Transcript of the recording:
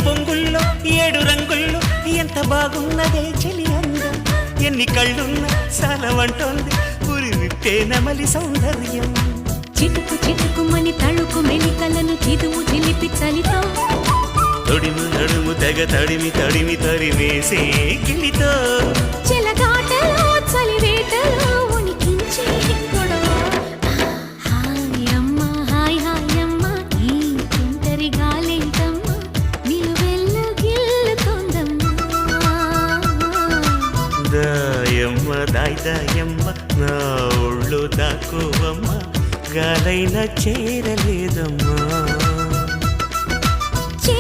పొంగుల్లో 7 రంగుల్లో ఎంత బాగున్నదే చెలి అందం ఎన్ని కళ్ళున్నా సాలవంటోంది పురి విప్పే నమలి సౌందర్యం చిటుకు చిటుకుమని తళుకు మెలికలను చిదుము చిలిపి చలితో తొడిము నడుము తెగ తడిమి తడిమి తరిమేసే గిలితో చెలగాటలో చలివేటలో ఉనికించే గొడవ హాయమ్మ హాయ్ హాయమ్మ ఈ తుంటరి గాలేంటమ్మ నిలువెల్ల గిల్లుతోందమ్మా దాయమ్మ దాయ్ దాయమ్మ నా ఒళ్ళు దాకోవమ్మ గాలైన చేరలేదమ్మా